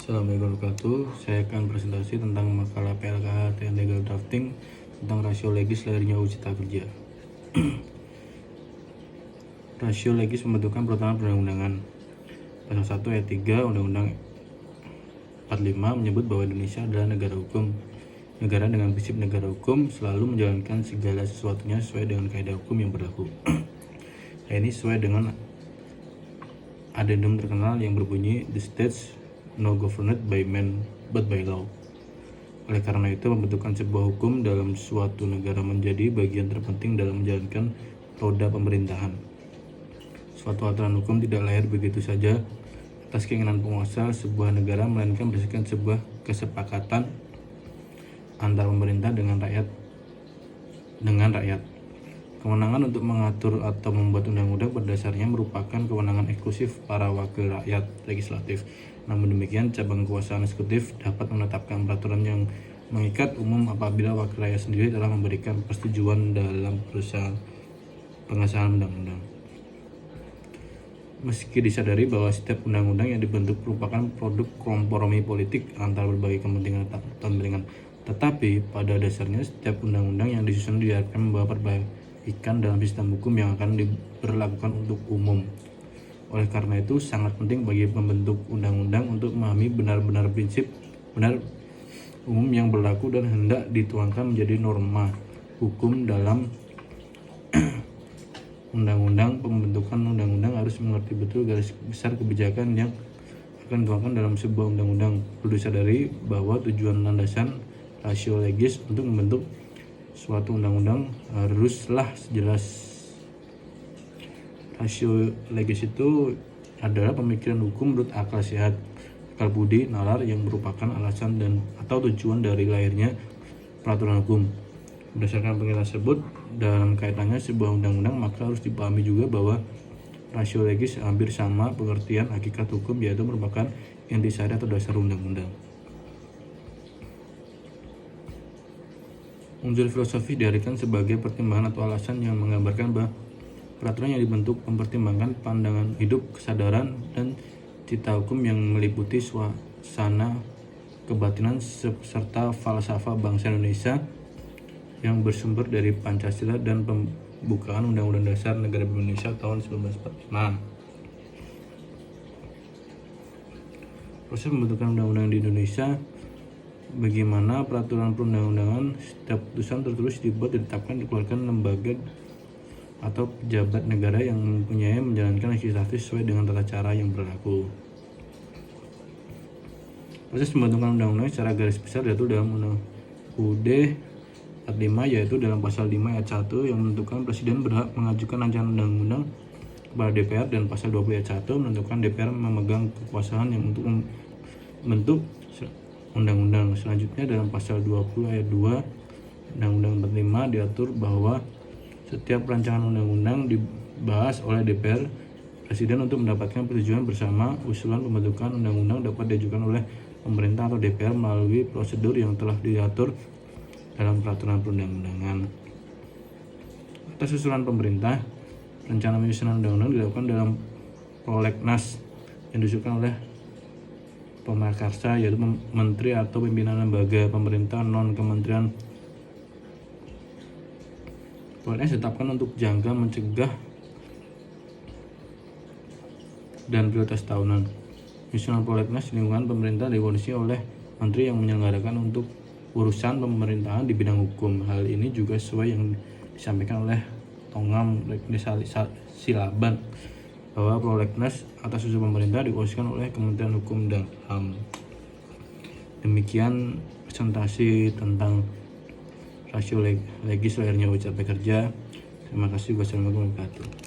Assalamualaikum warahmatullahi wabarakatuh. Saya akan presentasi tentang makalah PLKH TN Legal Drafting tentang rasio legis lahirnya UU Cipta Kerja. Rasio legis pembentukan peraturan perundang-undangan. Pasal 1 ayat 3 Undang-Undang 45 menyebut bahwa Indonesia adalah negara hukum. Negara dengan prinsip negara hukum selalu menjalankan segala sesuatunya sesuai dengan kaidah hukum yang berlaku. Ini sesuai dengan adendum terkenal yang berbunyi "The states no governed by men but by law". Oleh karena itu, pembentukan sebuah hukum dalam suatu negara menjadi bagian terpenting dalam menjalankan roda pemerintahan. Suatu aturan hukum tidak lahir begitu saja atas keinginan penguasa sebuah negara, melainkan berdasarkan sebuah kesepakatan antara pemerintah dengan rakyat. Kewenangan untuk mengatur atau membuat undang-undang pada dasarnya merupakan kewenangan eksklusif para wakil rakyat legislatif. Namun demikian, cabang kekuasaan eksekutif dapat menetapkan peraturan yang mengikat umum apabila wakil rakyat sendiri telah memberikan persetujuan dalam pengesahan undang-undang. Meski disadari bahwa setiap undang-undang yang dibentuk merupakan produk kompromi politik antara berbagai kepentingan, tetapi pada dasarnya setiap undang-undang yang disusun diharapkan membawa perbaikan dalam sistem hukum yang akan diberlakukan untuk umum. Oleh karena itu, sangat penting bagi pembentuk undang-undang untuk memahami benar-benar prinsip benar umum yang berlaku dan hendak dituangkan menjadi norma hukum dalam undang-undang. Pembentukan undang-undang harus mengerti betul garis besar kebijakan yang akan dituangkan dalam sebuah undang-undang. Perlu disadari bahwa tujuan landasan rasio legis untuk membentuk suatu undang-undang haruslah jelas. Rasio legis itu adalah pemikiran hukum menurut akal sehat, akal budi, nalar yang merupakan alasan dan atau tujuan dari lahirnya peraturan hukum. Berdasarkan pengertian tersebut, dalam kaitannya sebuah undang-undang, maka harus dipahami juga bahwa rasio legis hampir sama pengertian hakikat hukum, yaitu merupakan intisari atau dasar undang-undang. Unsur filosofi diartikan sebagai pertimbangan atau alasan yang menggambarkan bahwa peraturan yang dibentuk mempertimbangkan pandangan hidup, kesadaran, dan cita hukum yang meliputi suasana kebatinan serta falsafah bangsa Indonesia yang bersumber dari Pancasila dan pembukaan Undang-Undang Dasar Negara Indonesia tahun 1945. Proses pembentukan undang-undang di Indonesia. Bagaimana peraturan perundang-undangan, setiap putusan tertulis dibuat, ditetapkan, dikeluarkan lembaga atau pejabat negara yang mempunyai menjalankan legislatif sesuai dengan tata cara yang berlaku. Proses pembentukan undang-undang secara garis besar diatur dalam Undang UUD 45, yaitu dalam pasal 5 ayat 1 yang menentukan Presiden berhak mengajukan rancangan undang-undang kepada DPR, dan pasal 20 ayat 1 menentukan DPR memegang kekuasaan yang untuk membentuk undang-undang. Selanjutnya dalam pasal 20 ayat 2 Undang-Undang 45 diatur bahwa setiap rancangan undang-undang dibahas oleh DPR. Presiden untuk mendapatkan persetujuan bersama usulan pembentukan undang-undang dapat diajukan oleh pemerintah atau DPR melalui prosedur yang telah diatur dalam peraturan perundang-undangan. Atas usulan pemerintah, rencana penyusunan undang-undang dilakukan dalam prolegnas yang disusun oleh Pemakarsa, yaitu menteri atau pimpinan lembaga pemerintah non-kementerian. Prolegnas ditetapkan untuk jangka, mencegah, dan prioritas tahunan. Penyusunan prolegnas di lingkungan pemerintah diurus oleh menteri yang menyelenggarakan untuk urusan pemerintahan di bidang hukum. Hal ini juga sesuai yang disampaikan oleh Tongam Silaban bahwa prolegnas atas usul pemerintah diuruskan oleh Kementerian Hukum dan HAM. Demikian presentasi tentang rasio legis lahirnya UU Cipta Kerja. Terima kasih. Wassalamualaikum warahmatullahi wabarakatuh.